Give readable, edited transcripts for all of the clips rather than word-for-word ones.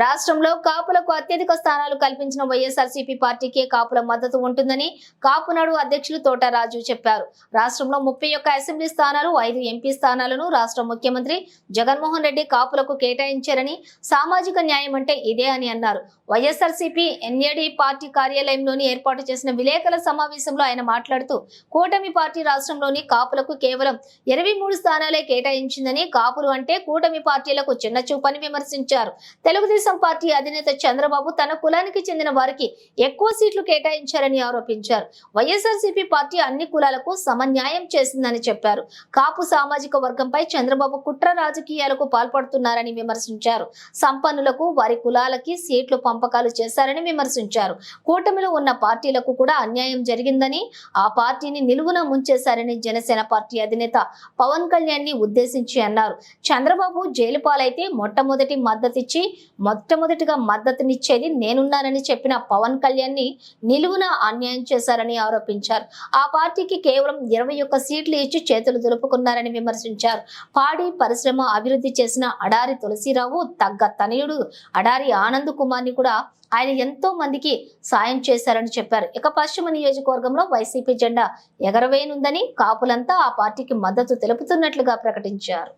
రాష్ట్రంలో కాపులకు అత్యధిక స్థానాలు కల్పించిన వైఎస్ఆర్సీపీ పార్టీకి కాపుల మద్దతు ఉంటుందని కాపునాడు అధ్యక్షులు తోటరాజు చెప్పారు. రాష్ట్రంలో 31 అసెంబ్లీ స్థానాలు, 5 ఎంపీ స్థానాలను రాష్ట్ర ముఖ్యమంత్రి జగన్మోహన్ రెడ్డి కాపులకు కేటాయించారని, సామాజిక న్యాయం అంటే ఇదే అని అన్నారు. వైఎస్ఆర్సీపీ ఎన్ఏడి పార్టీ కార్యాలయంలోని ఏర్పాటు చేసిన విలేకరుల సమావేశంలో ఆయన మాట్లాడుతూ, కూటమి పార్టీ రాష్ట్రంలోని కాపులకు కేవలం 23 స్థానాలే కేటాయించిందని, కాపులు అంటే కూటమి పార్టీలకు చిన్న చూపని విమర్శించారు. తెలుగుదేశం పార్టీ అధినేత చంద్రబాబు తన కులానికి చెందిన వారికి ఎక్కువ సీట్లు కేటాయించారని ఆరోపించారు. వైఎస్ఆర్సీపీ పార్టీ అన్ని కులాలకు సమన్యాయం చేసిందని చెప్పారు. కాపు సామాజిక వర్గంపై చంద్రబాబు కుట్ర రాజకీయాలకు పాల్పడుతున్నారని విమర్శించారు. సంపన్నులకు వారి కులాలకి సీట్లు పంపకాలు చేశారని విమర్శించారు. కూటమిలో ఉన్న పార్టీలకు కూడా అన్యాయం జరిగిందని, ఆ పార్టీని నిలువున ముంచేశారని జనసేన పార్టీ అధినేత పవన్ కళ్యాణ్ ని ఉద్దేశించి అన్నారు. చంద్రబాబు జైలు పాలైతే మొట్టమొదటిగా మద్దతునిచ్చేది నేనున్నానని చెప్పిన పవన్ కళ్యాణ్ ని నిలువున అన్యాయం చేశారని ఆరోపించారు. ఆ పార్టీకి కేవలం 21 సీట్లు ఇచ్చి చేతులు దులుపుకున్నారని విమర్శించారు. పాడి పరిశ్రమ అభివృద్ధి చేసిన అడారి తులసిరావు తగ్గ తనయుడు అడారి ఆనంద్ కుమార్ ని కూడా ఆయన ఎంతో మందికి సాయం చేశారని చెప్పారు. ఇక పశ్చిమ నియోజకవర్గంలో వైసీపీ జెండా ఎగరవేయనుందని, కాపులంతా ఆ పార్టీకి మద్దతు తెలుపుతున్నట్లుగా ప్రకటించారు.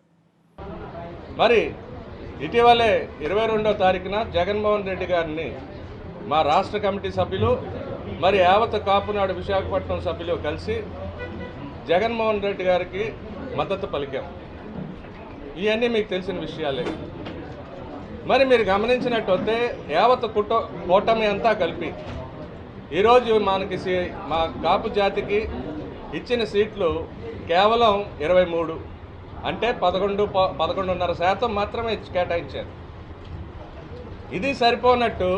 మరి ఇటీవలే 22వ తారీఖున జగన్మోహన్ రెడ్డి గారిని మా రాష్ట్ర కమిటీ సభ్యులు మరి యావత్ కాపునాడు విశాఖపట్నం సభ్యులు కలిసి జగన్మోహన్ రెడ్డి గారికి మద్దతు పలికాం. ఇవన్నీ మీకు తెలిసిన విషయాలే. మరి మీరు గమనించినట్టయితే యావత్ కూటమి అంతా కలిపి ఈరోజు మా కాపు జాతికి ఇచ్చిన సీట్లు కేవలం 23, అంటే 11.5% మాత్రమే కేటాయించారు. ఇది సరిపోనట్టు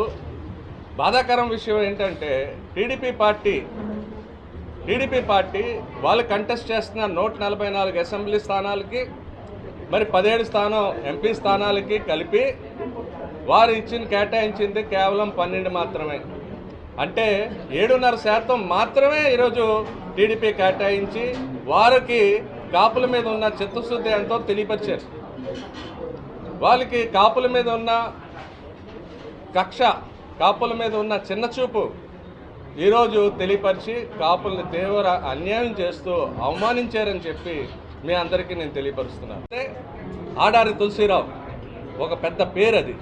బాధాకరం విషయం ఏంటంటే టీడీపీ పార్టీ వాళ్ళు కంటెస్ట్ చేస్తున్న 144 అసెంబ్లీ స్థానాలకి మరి 17 స్థానం ఎంపీ స్థానాలకి కలిపి వారు కేటాయించింది కేవలం 12 మాత్రమే. అంటే 7.5% మాత్రమే ఈరోజు టీడీపీ కేటాయించి వారికి కాపుల మీద ఉన్న చిత్తశుద్ధి ఎంతో తెలియపరిచారు. వాళ్ళకి కాపుల మీద ఉన్న కక్ష, కాపుల మీద ఉన్న చిన్న చూపు ఈరోజు తెలియపరిచి కాపుల్ని తీవ్ర అన్యాయం చేస్తూ అవమానించారని చెప్పి మీ అందరికీ నేను తెలియపరుస్తున్నాను. అంటే ఆడారి తులసిరావు ఒక పెద్ద పేరు. అది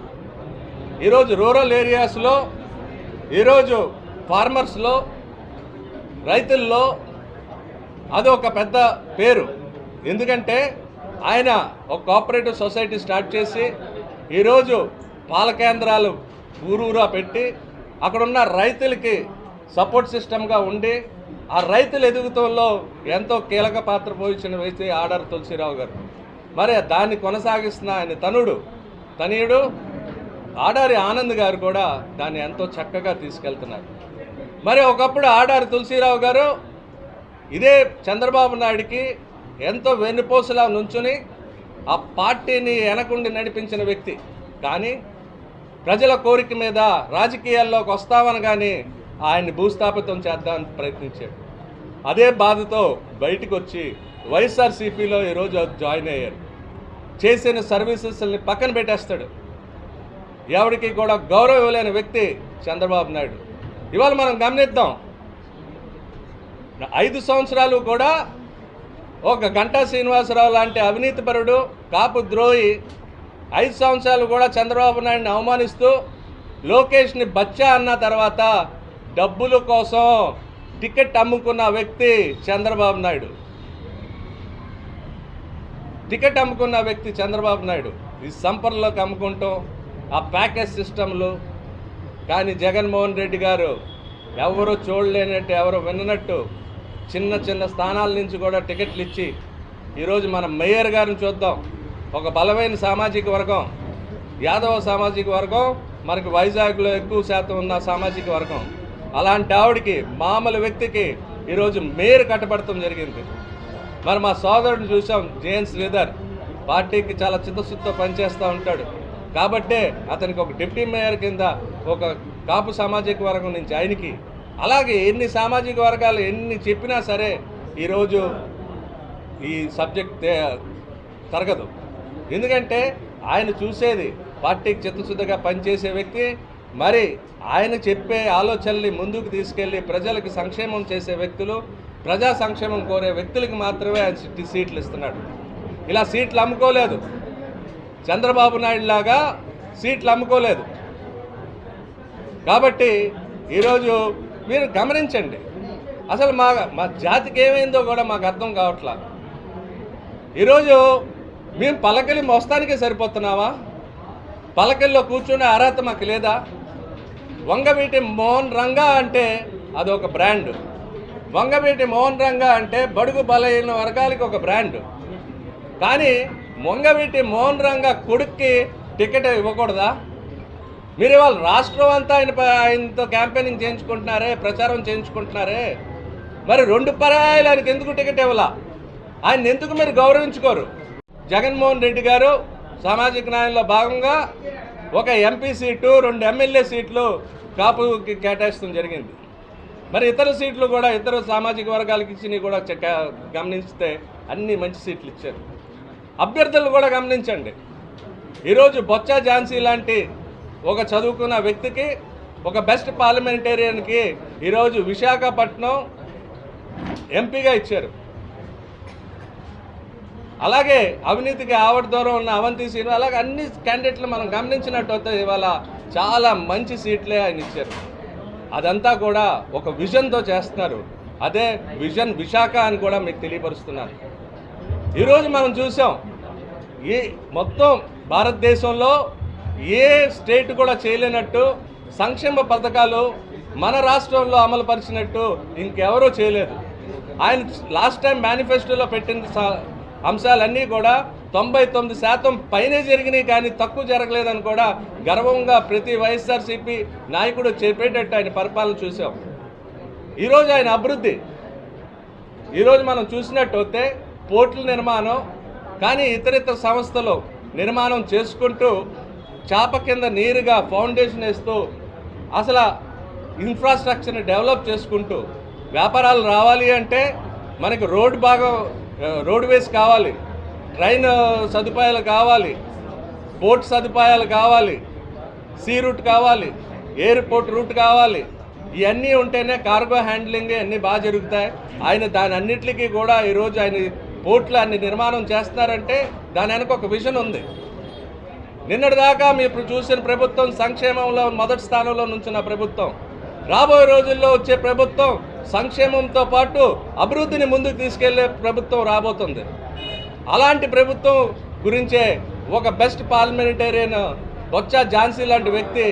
ఈరోజు రూరల్ ఏరియాస్లో, ఈరోజు ఫార్మర్స్లో, రైతుల్లో అది ఒక పెద్ద పేరు. ఎందుకంటే ఆయన ఒక కోఆపరేటివ్ సొసైటీ స్టార్ట్ చేసి ఈరోజు పాల కేంద్రాలు ఊరూరా పెట్టి అక్కడున్న రైతులకి సపోర్ట్ సిస్టమ్గా ఉండి ఆ రైతుల ఎదుగుతంలో ఎంతో కీలక పాత్ర పోయించిన వ్యక్తి ఆడారి తులసిరావు గారు. మరి దాన్ని కొనసాగిస్తున్న ఆయన తనయుడు ఆడారి ఆనంద్ గారు కూడా దాన్ని ఎంతో చక్కగా తీసుకెళ్తున్నారు. మరి ఒకప్పుడు ఆడారి తులసిరావు గారు ఇదే చంద్రబాబు నాయుడికి ఎంతో వెన్నుపోసలా నుంచుని ఆ పార్టీని వెనకుండి నడిపించిన వ్యక్తి. కానీ ప్రజల కోరిక మీద రాజకీయాల్లోకి వస్తామని కానీ ఆయన్ని భూస్థాపితం చేద్దామని ప్రయత్నించాడు. అదే బాధతో బయటకు వచ్చి వైఎస్ఆర్సీపీలో ఈరోజు జాయిన్ అయ్యారు. చేసిన సర్వీసెస్ని పక్కన పెట్టేస్తాడు. ఎవరికి కూడా గౌరవం ఇవ్వలేని వ్యక్తి చంద్రబాబు నాయుడు. ఇవాళ మనం గమనిద్దాం, 5 సంవత్సరాలు కూడా ఒక గంటా శ్రీనివాసరావు లాంటి అవినీతిపరుడు, కాపు ద్రోహి 5 సంవత్సరాలు కూడా చంద్రబాబు నాయుడిని అవమానిస్తూ లోకేష్ని బచ్చా అన్న తర్వాత డబ్బుల కోసం టికెట్ అమ్ముకున్న వ్యక్తి చంద్రబాబు నాయుడు. ఈ సంపర్లోకి అమ్ముకుంటాం, ఆ ప్యాకేజ్ సిస్టంలు. కానీ జగన్మోహన్ రెడ్డి గారు ఎవరు చూడలేనట్టు, ఎవరు విన్నట్టు చిన్న స్థానాల నుంచి కూడా టికెట్లు ఇచ్చి ఈరోజు మనం మేయర్ గారిని చూద్దాం. ఒక బలమైన సామాజిక వర్గం, యాదవ సామాజిక వర్గం, మనకి వైజాగ్లో ఎక్కువ శాతం ఉన్న సామాజిక వర్గం. అలాంటి ఆవిడికి, మామూలు వ్యక్తికి ఈరోజు మేయర్ కట్టబడటం జరిగింది. మరి మా సోదరుడిని చూసాం, జేఎన్ శ్రీధర్, పార్టీకి చాలా చిత్తశుద్ధితో పనిచేస్తూ ఉంటాడు. కాబట్టే అతనికి ఒక డిప్యూటీ మేయర్ కింద ఒక కాపు సామాజిక వర్గం నుంచి ఆయనకి. అలాగే ఎన్ని సామాజిక వర్గాలు ఎన్ని చెప్పినా సరే ఈరోజు ఈ సబ్జెక్ట్ తరగదు. ఎందుకంటే ఆయన చూసేది పార్టీకి చిత్తశుద్ధిగా పనిచేసే వ్యక్తి. మరి ఆయన చెప్పే ఆలోచనల్ని ముందుకు తీసుకెళ్ళి ప్రజలకు సంక్షేమం చేసే వ్యక్తులు, ప్రజా సంక్షేమం కోరే వ్యక్తులకు మాత్రమే ఆయన సీట్లు ఇస్తున్నాడు. ఇలా సీట్లు అమ్ముకోలేదు, చంద్రబాబు నాయుడు లాగా సీట్లు అమ్ముకోలేదు. కాబట్టి ఈరోజు మీరు గమనించండి, అసలు మా జాతికి ఏమైందో కూడా మాకు అర్థం కావట్లా. ఈరోజు మేము పలకలి మోస్తానికే సరిపోతున్నావా? పలకల్లో కూర్చునే అర్హత మాకు లేదా? వంగవీటి మోహన్ రంగా అంటే అదొక బ్రాండ్. వంగవీటి మోహన్ రంగా అంటే బడుగు బలహీన వర్గాలకి ఒక బ్రాండ్. కానీ వంగవీటి మోహన్ రంగా కొడుక్కి టికెట్ ఇవ్వకూడదా? మీరు ఇవాళ రాష్ట్రం అంతా ఆయనతో క్యాంపెయినింగ్ చేయించుకుంటున్నారే, ప్రచారం చేయించుకుంటున్నారే, మరి 2 పర్యాయాలు ఆయనకి ఎందుకు టికెట్ ఇవ్వాలా? ఆయన ఎందుకు మీరు గౌరవించుకోరు? జగన్మోహన్ రెడ్డి గారు సామాజిక న్యాయంలో భాగంగా ఒక ఎంపీ సీటు, 2 ఎమ్మెల్యే సీట్లు కాపుకి కేటాయించడం జరిగింది. మరి ఇతర సీట్లు కూడా ఇతర సామాజిక వర్గాలకు ఇచ్చినవి కూడా గమనిస్తే అన్ని మంచి సీట్లు ఇచ్చారు. అభ్యర్థులు కూడా గమనించండి. ఈరోజు బొత్స ఝాన్సీ లాంటి ఒక చదువుకున్న వ్యక్తికి, ఒక బెస్ట్ పార్లమెంటేరియన్కి ఈరోజు విశాఖపట్నం ఎంపీగా ఇచ్చారు. అలాగే అవినీతికి ఆవిడ దూరం ఉన్న అవంతి సీను, అలాగే అన్ని క్యాండిడేట్లు మనం గమనించినట్టు ఇవాళ చాలా మంచి సీట్లే ఆయన ఇచ్చారు. అదంతా కూడా ఒక విజన్తో చేస్తున్నారు. అదే విజన్ విశాఖ అని కూడా మీకు తెలియపరుస్తున్నాను. ఈరోజు మనం చూసాం, ఈ మొత్తం భారతదేశంలో ఏ స్టేట్ కూడా చేయలేనట్టు సంక్షేమ పథకాలు మన రాష్ట్రంలో అమలు పరిచినట్టు ఇంకెవరూ చేయలేదు. ఆయన లాస్ట్ టైం మేనిఫెస్టోలో పెట్టిన అంశాలన్నీ కూడా 99% పైనే జరిగినాయి, కానీ తక్కువ జరగలేదని కూడా గర్వంగా ప్రతి వైఎస్ఆర్సీపీ నాయకుడు చెప్పేటట్టు ఆయన పరిపాలన చూసాం. ఈరోజు ఆయన అభివృద్ధి ఈరోజు మనం చూసినట్టయితే పోర్టుల నిర్మాణం, కానీ ఇతరితర సంస్థలు నిర్మాణం చేసుకుంటూ చాప కింద నీరుగా ఫౌండేషన్ వేస్తూ అసలు ఇన్ఫ్రాస్ట్రక్చర్ని డెవలప్ చేసుకుంటూ వ్యాపారాలు రావాలి అంటే మనకి రోడ్వేస్ కావాలి, ట్రైన్ సదుపాయాలు కావాలి, పోర్ట్ సదుపాయాలు కావాలి, సీ రూట్ కావాలి, ఎయిర్పోర్ట్ రూట్ కావాలి. ఇవన్నీ ఉంటేనే కార్గో హ్యాండ్లింగ్ అన్నీ బాగా జరుగుతాయి. ఆయన దాని అన్నిటికీ కూడా ఈరోజు ఆయన పోర్ట్లు అన్ని నిర్మాణం చేస్తున్నారంటే దాని వెనక ఒక విజన్ ఉంది. నిన్నటిదాకా మీరు చూసిన ప్రభుత్వం సంక్షేమంలో మొదటి స్థానంలో నుంచిన ప్రభుత్వం, రాబోయే రోజుల్లో వచ్చే ప్రభుత్వం సంక్షేమంతో పాటు అభివృద్ధిని ముందుకు తీసుకెళ్లే ప్రభుత్వం రాబోతుంది. అలాంటి ప్రభుత్వం గురించే ఒక బెస్ట్ పార్లమెంటేరియన్ బొత్స ఝాన్సీ లాంటి వ్యక్తి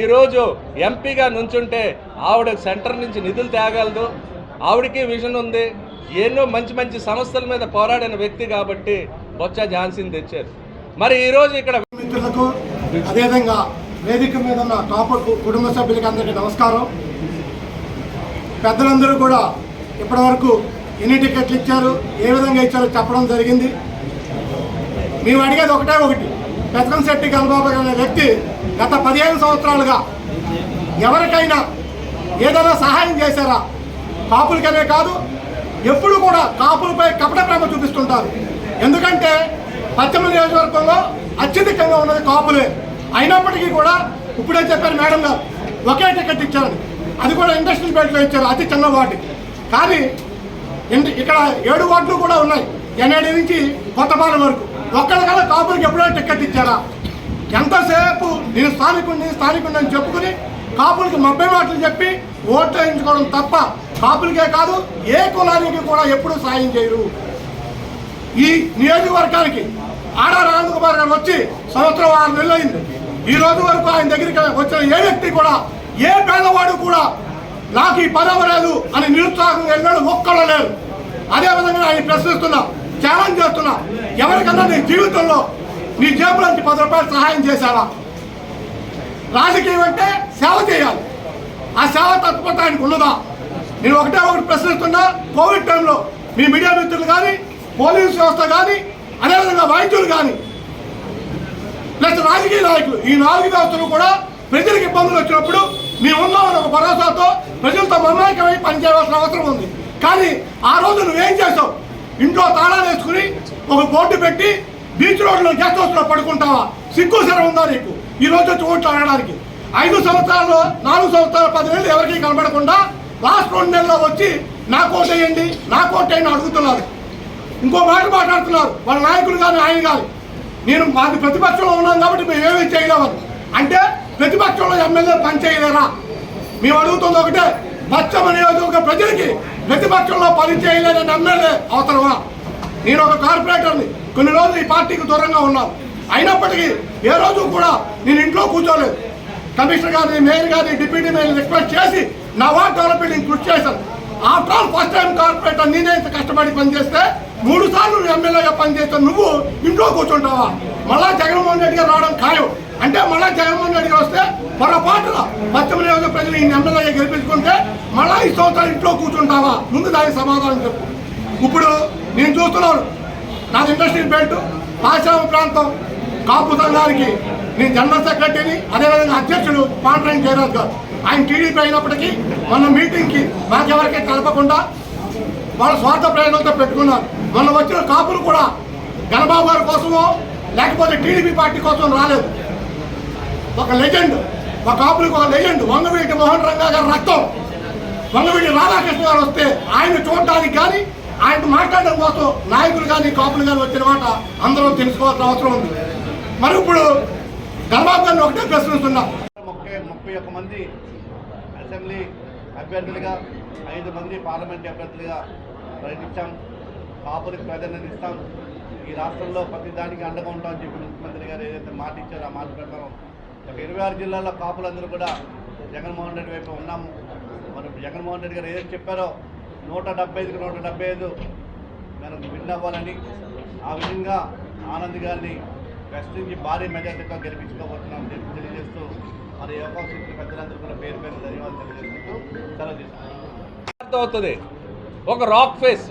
ఈరోజు ఎంపీగా నుంచుంటే ఆవిడ సెంటర్ నుంచి నిధులు తేగలదు. ఆవిడకి విజన్ ఉంది. ఎన్నో మంచి మంచి సమస్యల మీద పోరాడిన వ్యక్తి కాబట్టి బొత్స ఝాన్సీని తెచ్చారు. మరి ఈరోజు ఇక్కడ మిత్రులకు, అదేవిధంగా వేదిక మీద ఉన్న టాప్ కుటుంబ సభ్యులకి అందరికీ నమస్కారం. పెద్దలందరూ కూడా ఇప్పటివరకు ఎన్ని టికెట్లు ఇచ్చారు, ఏ విధంగా ఇచ్చారో చెప్పడం జరిగింది. మేము అడిగేది ఒకటి, పెద్దకంశెట్టి గల్బాబు అనే వ్యక్తి గత 15 సంవత్సరాలుగా ఎవరికైనా ఏదైనా సహాయం చేశారా? కాపులకనే కాదు, ఎప్పుడు కూడా కాపులపై కపట ప్రేమ చూపిస్తుంటారు. ఎందుకంటే పశ్చిమ నియోజకవర్గంలో అత్యధికంగా ఉన్నది కాపులే. అయినప్పటికీ కూడా ఇప్పుడే చెప్పారు మేడం గారు, ఒకే టికెట్ ఇచ్చారని. అది కూడా ఇండస్ట్రియల్ బెల్ట్లో ఇచ్చారు, అతి చిన్న వార్డు. కానీ ఇక్కడ 7 వార్డులు కూడా ఉన్నాయి, ఎన్ఐడి నుంచి కొత్తపాలెం వరకు. ఒక్కరికల్లా కాపులకి ఎప్పుడైనా టికెట్ ఇచ్చారా? ఎంతసేపు నేను స్థానికుడిని అని చెప్పుకుని కాపులకి 30 మాటలు చెప్పి ఓట్లు వేయించుకోవడం తప్ప కాపులకే కాదు ఏ కులానికి కూడా ఎప్పుడూ సాయం చేయరు. ఈ నియోజకవర్గానికి ఆడారి ఆనందకుమార్ గారు వచ్చి 1 సంవత్సరం 6 నెలలు అయింది. ఈ రోజు వరకు ఆయన దగ్గరికి వచ్చిన ఏ వ్యక్తి కూడా, ఏ పేదవాడు కూడా నాకు ఈ పదవి లేదు అని నిరుత్సాహం వెళ్ళాడు ఒక్కళ్ళు లేరు. అదేవిధంగా ఆయన ప్రశ్నిస్తున్నా, ఛాలెంజ్ చేస్తున్నా, ఎవరికన్నా నీ జీవితంలో నీ జేబులోంచి 10 రూపాయలు సహాయం చేశావా? రాజకీయం అంటే సేవ చేయాలి, ఆ సేవ తత్పరత ఆయనకు ఉన్నదా? నేను ఒకటే ప్రశ్నిస్తున్నా, కోవిడ్ టైంలో మీ మీడియా మిత్రులు కానీ, పోలీసు వ్యవస్థ కానీ, అదేవిధంగా వైద్యులు కానీ, ప్లస్ రాజకీయ నాయకులు, ఈ 4 వ్యవస్థలు కూడా ప్రజలకు ఇబ్బందులు వచ్చినప్పుడు మేము ఉన్నామని ఒక భరోసాతో ప్రజలతో మమేకమై పనిచేయవలసిన అవసరం ఉంది. కానీ ఆ రోజు నువ్వేం చేసావు? ఇంట్లో తాళాలు వేసుకుని ఒక బోర్డు పెట్టి బీచ్ రోడ్లో గెస్ట్ హౌస్లో పడుకుంటావా? సిగ్గు సరే ఉందా నీకు ఈ రోజు వచ్చి ఓట్లు అడగడానికి? 5 సంవత్సరాల్లో 4 సంవత్సరాలు 10 నెలలు ఎవరికి కనబడకుండా లాస్ట్ 2 నెలల్లో వచ్చి నాకు ఓటేయండి నాకు ఓటేయండి అడుగుతున్నారు. ఇంకో మాట మాట్లాడుతున్నారు వాళ్ళ నాయకులు కానీ ఆయన కానీ. నేను మాది ప్రతిపక్షంలో ఉన్నాను కాబట్టి మేము ఏమీ చేయలేమని అంటే ప్రతిపక్షంలో ఎమ్మెల్యే పని చేయలేరా? మేము అడుగుతుంది ఒకటే, పశ్చిమ నియోజకవర్గ ప్రజలకి ప్రతిపక్షంలో పని చేయలేని ఎమ్మెల్యే అవసరమా? నేను ఒక కార్పొరేటర్ని, కొన్ని రోజులు ఈ పార్టీకి దూరంగా ఉన్నాను. అయినప్పటికీ ఏ రోజు కూడా నేను ఇంట్లో కూర్చోలేదు. కమిషనర్ గారిని, మేయర్ గారిని, డిప్యూటీ మేయర్ రిక్వెస్ట్ చేసి నా వార్డ్ డెవలప్మెంట్ కృషి చేశాను. After all first time corporator నేనే ఇంత కష్టపడి పనిచేస్తే 3 సార్లు ఎమ్మెల్యేగా పనిచేస్తే నువ్వు ఇంట్లో కూర్చుంటావా? మళ్ళా జగన్మోహన్ రెడ్డి గారు రావడం ఖాయం అంటే మళ్ళా జగన్మోహన్ రెడ్డి గారు వస్తే పొరపాటున పశ్చిమ నియోజక ప్రజలు ఈ ఎమ్మెల్యేగా గెలిపించుకుంటే మళ్ళా ఈ సంవత్సరాలు ఇంట్లో కూర్చుంటావా? ముందు దానికి సమాధానం చెప్పు. ఇప్పుడు నేను చూస్తున్నాను, నాది ఇండస్ట్రియల్ బెల్ట్, పారిశ్రామిక ప్రాంతం, కాపు సంఘానికి నేను జనరల్ సెక్రటరీని, అదేవిధంగా అధ్యక్షుడు పాండ్రంగి జయరాజ్ గారు. ఆయన టీడీపీ అయినప్పటికీ మొన్న మీటింగ్కి మాకెవరికీ కలపకుండా వాళ్ళ స్వార్థ ప్రయోజనాలతో పెట్టుకున్నారు. మొన్న వచ్చిన కాపులు కూడా గణబాబు గారి కోసమో లేకపోతే టీడీపీ పార్టీ కోసం రాలేదు. ఒక లెజెండ్, ఒక కాపులకు ఒక లెజెండ్ వంగవీటి మోహన్ రంగా గారి రక్తం వంగవీటి రాధాకృష్ణ గారు వస్తే ఆయన చూడడానికి కానీ ఆయన మాట్లాడడం కోసం నాయకులు కానీ కాపులు కానీ వచ్చిన మాట అందరూ తెలుసుకోవాల్సిన అవసరం ఉంది. మరి ఇప్పుడు గణబాబు గారిని ఒకటే ప్రశ్నిస్తున్నాం. 31 మంది అసెంబ్లీ అభ్యర్థులుగా, 5 మంది పార్లమెంట్ అభ్యర్థులుగా ప్రకటించాం. కాపులకు ప్రాధాన్యత ఇస్తాం, ఈ రాష్ట్రంలో ప్రతి దానికి అండగా ఉంటామని చెప్పి ముఖ్యమంత్రి గారు ఏదైతే మాట ఇచ్చారో ఆ మాట ప్రకారం ఒక 26 జిల్లాల్లో కాపులందరూ కూడా జగన్మోహన్ రెడ్డి వైపు ఉన్నాము. మరి జగన్మోహన్ రెడ్డి గారు ఏదైతే చెప్పారో 175కి 175 మనం విన్ అవ్వాలని, ఆ విధంగా ఆనంద్ గారిని వెస్ట్ నుంచి భారీ మెజార్టీతో గెలిపించుకోబోతున్నామని చెప్పి తెలియజేస్తూ మరి అవకాశం పెద్దలందరూ కూడా పేరు పేరు ధన్యవాదాలు తెలియజేస్తూ సెలవు తీసుకుంటాం. అవుతుంది ఒక రాక్ ఫేస్,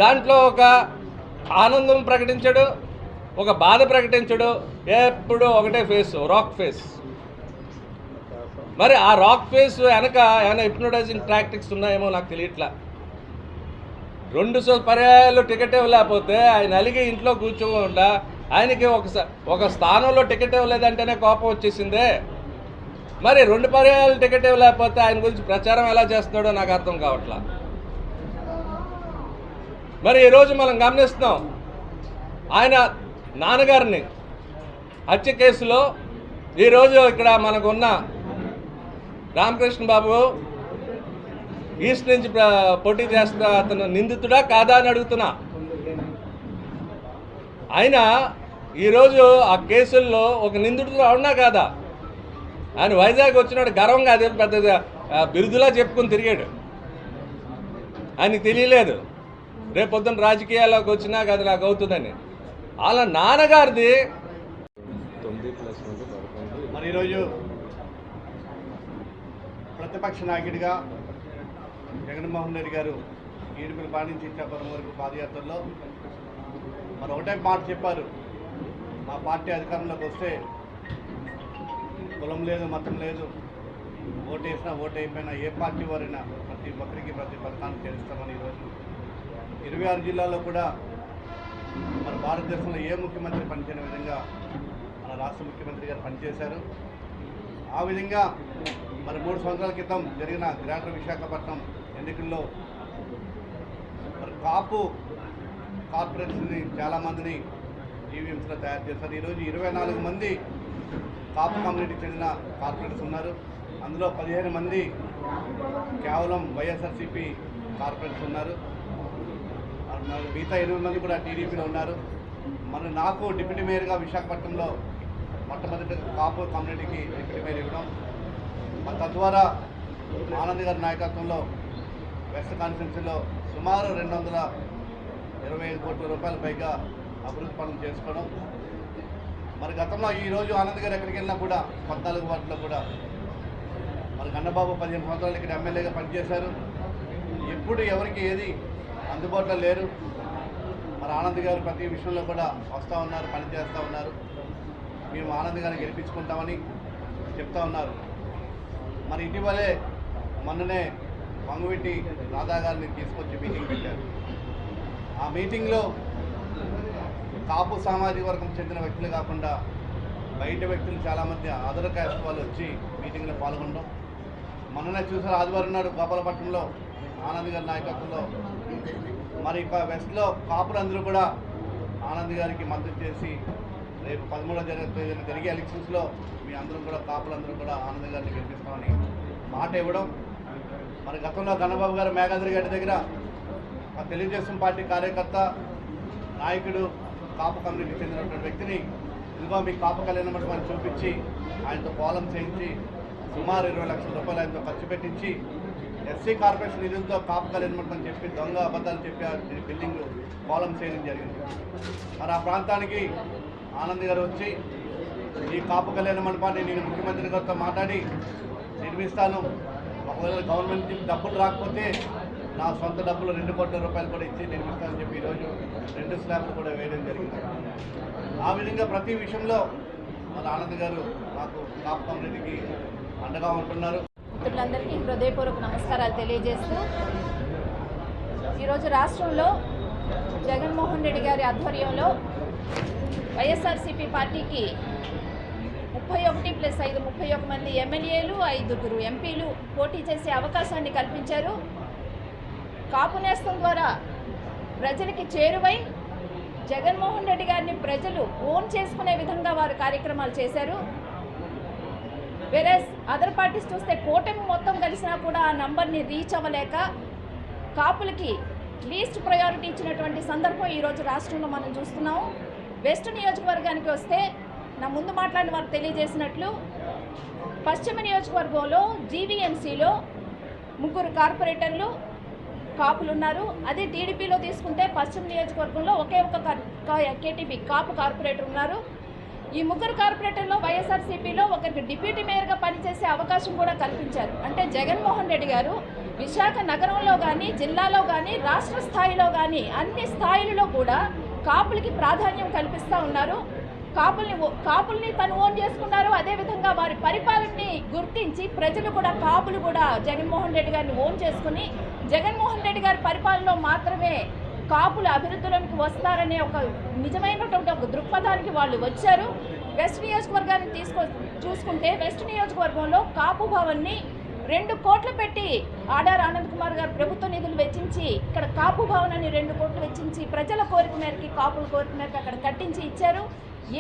దాంట్లో ఒక ఆనందం ప్రకటించడు, ఒక బాధ ప్రకటించడు, ఎప్పుడు ఒకటే ఫేస్, రాక్ ఫేస్. మరి ఆ రాక్ ఫేస్ వెనక ఏమైనా హిప్నోటైజింగ్ టాక్టిక్స్ ఉన్నాయేమో నాకు తెలియట్లా. 2 పర్యాయాలు టికెట్ ఇవ్వలేకపోతే ఆయన అలిగి ఇంట్లో కూర్చోకుండా ఆయనకి ఒక స్థానంలో టికెట్ ఇవ్వలేదంటేనే కోపం వచ్చేసిందే. మరి 2 పర్యాయాలు టికెట్ ఇవ్వలేకపోతే ఆయన గురించి ప్రచారం ఎలా చేస్తున్నాడో నాకు అర్థం కావట్లా. మరి ఈరోజు మనం గమనిస్తున్నాం, ఆయన నాన్నగారిని హత్య కేసులో ఈరోజు ఇక్కడ మనకున్న రామకృష్ణ బాబు ఈస్ట్ నుంచి పోటీ చేస్తున్న అతను నిందితుడా కాదా అని అడుగుతున్నా. ఆయన ఈరోజు ఆ కేసుల్లో ఒక నిందితుడు అవునా కాదా? ఆయన వైజాగ్ వచ్చినాడు గర్వంగా, అదే పెద్ద బిరుదులా చెప్పుకొని తిరిగాడు. ఆయనకి తెలియలేదు రేపొద్దున రాజకీయాల్లోకి వచ్చినా అది నాకు అవుతుందని. వాళ్ళ నాన్నగారిది. మరి ఈరోజు ప్రతిపక్ష నాయకుడిగా జగన్మోహన్ రెడ్డి గారు ఈడుపుల పాటించి ఇచ్చాపురం వరకు పాదయాత్రలో మరి ఒకటే మాట చెప్పారు, మా పార్టీ అధికారంలోకి వస్తే కులం లేదు, మతం లేదు, ఓటేసినా ఓటు అయిపోయినా ఏ పార్టీ వారైనా ప్రతి ఒక్కరికి ప్రతి పథకాన్ని చేస్తామని ఈరోజు 26 జిల్లాల్లో కూడా మన భారతదేశంలో ఏ ముఖ్యమంత్రి పనిచేయని విధంగా మన రాష్ట్ర ముఖ్యమంత్రి గారు పనిచేశారు. ఆ విధంగా మరి 3 సంవత్సరాల క్రితం జరిగిన గ్రేటర్ విశాఖపట్నం ఎన్నికల్లో మరి కాపు కార్పొరేట్స్ని చాలామందిని ఈవీఎంస్లో తయారు చేశారు. ఈరోజు 24 మంది కాపు కమ్యూనిటీకి చెందిన కార్పొరేటర్స్ ఉన్నారు. అందులో 15 మంది కేవలం వైఎస్ఆర్సీపీ కార్పొరేటర్స్ ఉన్నారు. మిగతా 8 మంది కూడా టీడీపీలో ఉన్నారు. మరి నాకు డిప్యూటీ మేయర్గా విశాఖపట్నంలో మొట్టమొదటి కాపు కమ్యూనిటీకి డిప్యూటీ మేయర్ ఇవ్వడం, తద్వారా ఆనంద్ గారి నాయకత్వంలో వెస్ట్ కాన్స్టిట్యున్సీలో సుమారు 225 కోట్ల రూపాయల పైగా అభివృద్ధి పనులు చేసుకోవడం. మరి గతంలో ఈరోజు ఆనంద్ గారు ఎక్కడికి వెళ్ళినా కూడా 14 వార్డులో కూడా మరి గన్నబాబు 15 సంవత్సరాలు ఇక్కడ ఎమ్మెల్యేగా పనిచేశారు. ఎప్పుడు ఎవరికి ఏది అందుబాటులో లేరు. మరి ఆనంద్ గారు ప్రతి విషయంలో కూడా వస్తూ ఉన్నారు, పనిచేస్తూ ఉన్నారు. మేము ఆనంద్ గారిని గెలిపించుకుంటామని చెప్తా ఉన్నారు. మరి ఇటీవలే మొన్ననే వంగవీటి రాధా గారిని తీసుకొచ్చి మీటింగ్ పెట్టారు. ఆ మీటింగ్లో కాపు సామాజిక వర్గం చెందిన వ్యక్తులు కాకుండా బయట వ్యక్తులు చాలామంది అదర్ క్యాస్ట్ వాళ్ళు వచ్చి మీటింగ్లో పాల్గొనడం మొన్ననే చూసారు. ఆదివారం నాడు గోపాలపట్నంలో ఆనంద్ గారి నాయకత్వంలో మరి ఇక వెస్ట్లో కాపులందరూ కూడా ఆనంద్ గారికి మద్దతు చేసి రేపు 13వ తేదీన జరిగే ఎలక్షన్స్లో మీ అందరం కూడా కాపులందరూ కూడా ఆనంద్ గారిని గెలిపిస్తామని మాట ఇవ్వడం. మరి గతంలో గణబాబు గారు మేఘాద్రి గారి దగ్గర ఆ తెలుగుదేశం పార్టీ కార్యకర్త నాయకుడు కాపు కమ్యూనిటీకి చెందినటువంటి వ్యక్తిని ఇదిగో మీ కాపు కళ్యాణ మండపాన్ని చూపించి ఆయనతో కోలం చేయించి సుమారు 20 లక్షల రూపాయలు ఆయనతో ఖర్చు పెట్టించి ఎస్సీ కార్పొరేషన్ నిధులతో కాపు కళ్యాణ మండపం చెప్పి దొంగ అబద్ధాలు చెప్పి బిల్డింగ్ కోలం చేయడం జరిగింది. మరి ఆ ప్రాంతానికి ఆనంద్ గారు వచ్చి ఈ కాపు కళ్యాణ మండపాన్ని నేను ముఖ్యమంత్రి గారితో మాట్లాడి నిర్మిస్తాను, ఒకవేళ గవర్నమెంట్ నుంచి డబ్బులు రాకపోతే నా సొంత డబ్బులు 2 కోట్ల రూపాయలు కూడా ఇచ్చి నిర్మిస్తానని చెప్పి ఈరోజు 2 స్లాబ్లు కూడా వేయడం జరిగింది. ఆ విధంగా ప్రతి విషయంలో మన ఆనంద్ గారు నాకు కాపు కమ్యూనిటీకి అండగా ఉంటున్నారు. మిత్రులందరికీ హృదయపూర్వక నమస్కారాలు తెలియజేస్తూ ఈరోజు రాష్ట్రంలో జగన్మోహన్ రెడ్డి గారి ఆధ్వర్యంలో వైఎస్ఆర్సీపీ పార్టీకి 31+5 మంది ఎమ్మెల్యేలు 5 ఎంపీలు పోటీ చేసే అవకాశాన్ని కల్పించారు. కాపు నేస్తం ద్వారా ప్రజలకి చేరువై జగన్మోహన్ రెడ్డి గారిని ప్రజలు ఓన్ చేసుకునే విధంగా వారు కార్యక్రమాలు చేశారు. వేరేస్ అదర్ పార్టీస్ చూస్తే కూటమి మొత్తం కలిసినా కూడా ఆ నంబర్ని రీచ్ అవ్వలేక కాపులకి లీస్ట్ ప్రయారిటీ ఇచ్చినటువంటి సందర్భం ఈరోజు రాష్ట్రంలో మనం చూస్తున్నాం. వెస్ట్ నియోజకవర్గానికి వస్తే నా ముందు మాట్లాడిన వారు తెలియజేసినట్లు పశ్చిమ నియోజకవర్గంలో జీవీఎంసీలో 3 కార్పొరేటర్లు కాపులు ఉన్నారు. అదే టీడీపీలో తీసుకుంటే పశ్చిమ నియోజకవర్గంలో ఒకే ఒక కేటీపీ కాపు కార్పొరేటర్ ఉన్నారు. ఈ 3 కార్పొరేటర్లో వైఎస్ఆర్సీపీలో ఒకరికి డిప్యూటీ మేయర్గా పనిచేసే అవకాశం కూడా కల్పించారు. అంటే జగన్మోహన్ రెడ్డి గారు విశాఖ నగరంలో కానీ జిల్లాలో కానీ రాష్ట్ర స్థాయిలో కానీ అన్ని స్థాయిలలో కూడా కాపులకి ప్రాధాన్యం కల్పిస్తూ ఉన్నారు. కాపుల్ని తను ఓన్ చేసుకున్నారు. అదేవిధంగా వారి పరిపాలనని గుర్తించి ప్రజలు కూడా కాపులు కూడా జగన్మోహన్ రెడ్డి గారిని ఓన్ చేసుకుని జగన్మోహన్ రెడ్డి గారి పరిపాలనలో మాత్రమే కాపుల అభివృద్ధిలోనికి వస్తారనే ఒక నిజమైనటువంటి ఒక దృక్పథానికి వాళ్ళు వచ్చారు. వెస్ట్ నియోజకవర్గాన్ని చూసుకుంటే వెస్ట్ నియోజకవర్గంలో కాపు భవన్ని 2 కోట్లు పెట్టి ఆడార్ ఆనంద్ కుమార్ గారు ప్రభుత్వ నిధులు వెచ్చించి ఇక్కడ కాపు భవనాన్ని 2 కోట్లు వెచ్చించి ప్రజల కోరిక మేరకి కాపుల కోరిక మేరకు అక్కడ కట్టించి ఇచ్చారు.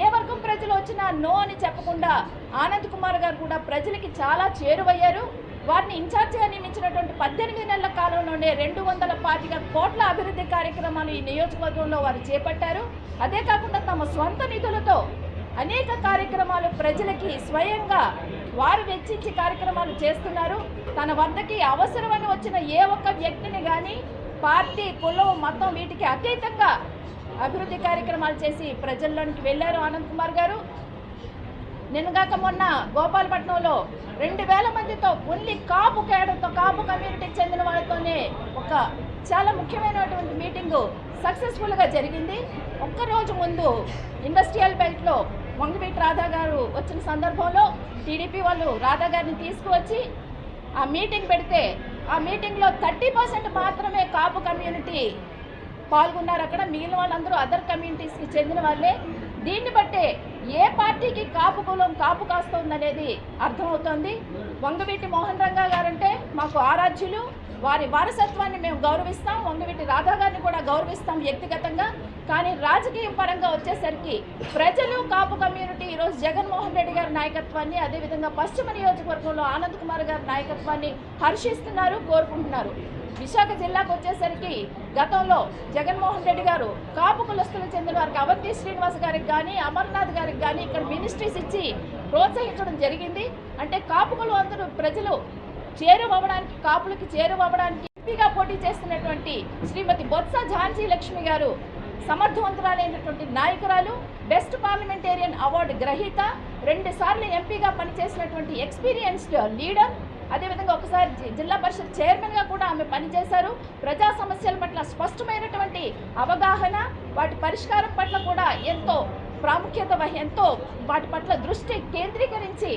ఏ వర్గం ప్రజలు వచ్చినా నో అని చెప్పకుండా ఆనంద్ కుమార్ గారు కూడా ప్రజలకి చాలా చేరువయ్యారు. వారిని ఇన్ఛార్జిగా నియమించినటువంటి 18 నెలల కాలంలోనే 225 కోట్ల అభివృద్ధి కార్యక్రమాలు ఈ నియోజకవర్గంలో వారు చేపట్టారు. అదే కాకుండా తమ స్వంత నిధులతో అనేక కార్యక్రమాలు ప్రజలకి స్వయంగా వారు వెచ్చించి కార్యక్రమాలు చేస్తున్నారు. తన వద్దకి అవసరమని వచ్చిన ఏ ఒక్క వ్యక్తిని కానీ పార్టీ కులం మతం వీటికి అతీతంగా అభివృద్ధి కార్యక్రమాలు చేసి ప్రజల్లోనికి వెళ్ళారు ఆనంద్ కుమార్ గారు. నిన్నగాక మొన్న గోపాలపట్నంలో 2000 మందితో ఓన్లీ కాపు కేడర్తో కాపు కమ్యూనిటీకి చెందిన వాళ్ళతోనే ఒక చాలా ముఖ్యమైనటువంటి మీటింగు సక్సెస్ఫుల్గా జరిగింది. ఒక్కరోజు ముందు ఇండస్ట్రియల్ బెల్ట్లో వంగవీటి రాధా గారు వచ్చిన సందర్భంలో టీడీపీ వాళ్ళు రాధా గారిని తీసుకువచ్చి ఆ మీటింగ్ పెడితే ఆ మీటింగ్లో 30% మాత్రమే కాపు కమ్యూనిటీ పాల్గొన్నారు. అక్కడ మిగిలిన వాళ్ళందరూ అదర్ కమ్యూనిటీస్కి చెందిన వాళ్ళే. దీన్ని బట్టే ఏ పార్టీకి కాపు కులం కాపు కాస్తోందనేది అర్థమవుతోంది. వంగవీటి మోహన్ రంగా గారంటే మాకు ఆరాధ్యులు, వారి వారసత్వాన్ని మేము గౌరవిస్తాం. వంగవీటి రాధా గారిని కూడా గౌరవిస్తాం వ్యక్తిగతంగా. కానీ రాజకీయ పరంగా వచ్చేసరికి ప్రజలు కాపు కమ్యూనిటీ ఈరోజు జగన్మోహన్ రెడ్డి గారి నాయకత్వాన్ని అదేవిధంగా పశ్చిమ నియోజకవర్గంలో ఆనంద్ కుమార్ గారి నాయకత్వాన్ని హర్షిస్తున్నారు, కోరుకుంటున్నారు. విశాఖ జిల్లాకు వచ్చేసరికి గతంలో జగన్మోహన్ రెడ్డి గారు కాపు కులస్తులకు చెందిన వారికి అవంతి శ్రీనివాస్ గారికి కానీ అమర్నాథ్ గారికి కానీ ఇక్కడ మినిస్ట్రీస్ ఇచ్చి ప్రోత్సహించడం జరిగింది. అంటే కాపు కులం అందరూ ప్రజలు చేరువవ్వడానికి కాపులకి చేరువవ్వడానికి ఎంపీగా పోటీ చేస్తున్నటువంటి శ్రీమతి బొత్స ఝాన్సీ లక్ష్మి గారు సమర్థవంతురాలైనటువంటి నాయకురాలు, బెస్ట్ పార్లమెంటేరియన్ అవార్డు గ్రహీత, 2 సార్లు ఎంపీగా పనిచేసినటువంటి ఎక్స్పీరియన్స్డ్ లీడర్. అదేవిధంగా ఒకసారి జిల్లా పరిషత్ చైర్మన్గా కూడా ఆమె పనిచేశారు. ప్రజా సమస్యల పట్ల స్పష్టమైనటువంటి అవగాహన, వాటి పరిష్కారం పట్ల కూడా ఎంతో ప్రాముఖ్యత ఎంతో వాటి పట్ల దృష్టి కేంద్రీకరించి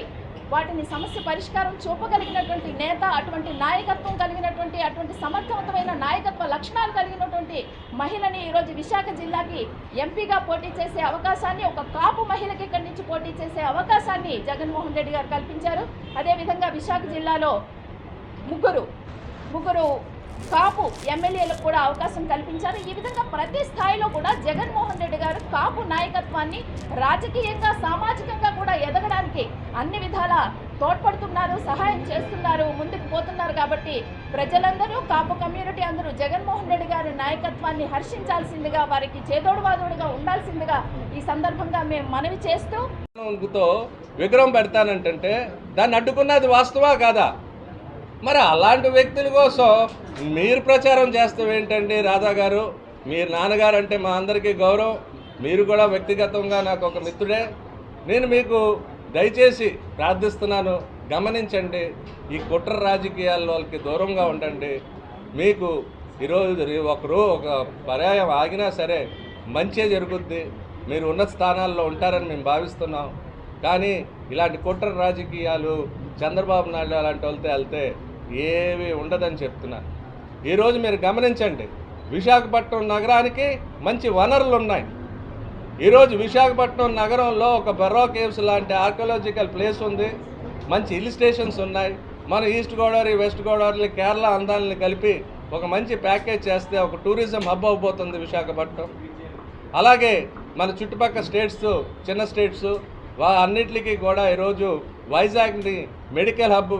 వాటిని సమస్య పరిష్కారం చూపగలిగినటువంటి నేత, అటువంటి నాయకత్వం కలిగినటువంటి అటువంటి సమర్థవంతమైన నాయకత్వ లక్షణాలు కలిగినటువంటి మహిళని ఈరోజు విశాఖ జిల్లాకి ఎంపీగా పోటీ చేసే అవకాశాన్ని ఒక కాపు మహిళకి ఇక్కడి నుంచి పోటీ చేసే అవకాశాన్ని జగన్మోహన్ రెడ్డి గారు కల్పించారు. అదేవిధంగా విశాఖ జిల్లాలో ముగ్గురు కాపు ఎమ్మెల్యేలకు కూడా అవకాశం కల్పించారు. ఈ విధంగా ప్రతి స్థాయిలో కూడా జగన్మోహన్ రెడ్డి గారు కాపు నాయకత్వాన్ని రాజకీయంగా సామాజికంగా కూడా ఎదగడానికి అన్ని విధాల తోడ్పడుతున్నారు, సహాయం చేస్తున్నారు, ముందుకు పోతున్నారు. కాబట్టి ప్రజలందరూ కాపు కమ్యూనిటీ అందరూ జగన్మోహన్ రెడ్డి గారి నాయకత్వాన్ని హర్షించాల్సిందిగా, వారికి చేదోడువాదోడుగా ఉండాల్సిందిగా ఈ సందర్భంగా మేము మనవి చేస్తూ విగ్రహం పెడతానంటే దాన్ని అడ్డుకున్నది వాస్తవా కాదా? మరి అలాంటి వ్యక్తుల కోసం మీరు ప్రచారం చేస్తాం ఏంటండి? రాధా గారు, మీరు నాన్నగారు అంటే మా అందరికీ గౌరవం, మీరు కూడా వ్యక్తిగతంగా నాకు ఒక మిత్రుడే. నేను మీకు దయచేసి ప్రార్థిస్తున్నాను, గమనించండి, ఈ కుట్ర రాజకీయాల వాళ్ళకి దూరంగా ఉండండి. మీకు ఈరోజు ఒక పర్యాయం ఆగినా సరే మంచే జరుగుద్ది, మీరు ఉన్నత స్థానాల్లో ఉంటారని మేము భావిస్తున్నాం. కానీ ఇలాంటి కుట్ర రాజకీయాలు చంద్రబాబు నాయుడు అలాంటి వాళ్ళతో వెళ్తే ఏమీ ఉండదని చెప్తున్నాను. ఈరోజు మీరు గమనించండి, విశాఖపట్నం నగరానికి మంచి వనరులు ఉన్నాయి. ఈరోజు విశాఖపట్నం నగరంలో ఒక బర్రో కేవ్స్ లాంటి ఆర్కియాలజికల్ ప్లేస్ ఉంది, మంచి హిల్ స్టేషన్స్ ఉన్నాయి. మన ఈస్ట్ గోదావరి, వెస్ట్ గోదావరి, కేరళ అందాలని కలిపి ఒక మంచి ప్యాకేజ్ చేస్తే ఒక టూరిజం హబ్ అవబోతుంది విశాఖపట్నం. అలాగే మన చుట్టుపక్కల స్టేట్స్, చిన్న స్టేట్స్ అన్నిటికీ కూడా ఈరోజు వైజాగ్ని మెడికల్ హబ్,